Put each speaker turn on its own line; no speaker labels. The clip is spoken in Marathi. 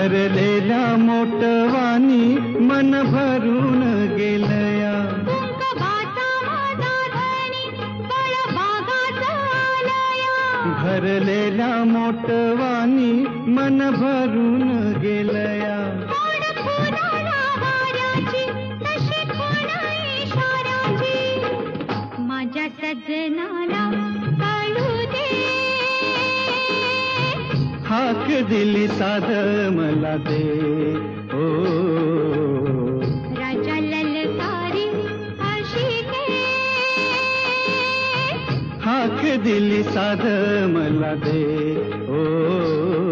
भरलेल्या मोटवानी मन भरून गेलया, भरलेल्या मोटवानी मन भरून गेलया.
माझ्या सजनाला कळू दे,
हाक दिली साध मला दे. ओ
राजा ललकारी आशिके,
हाक दिली साध मला दे. ओ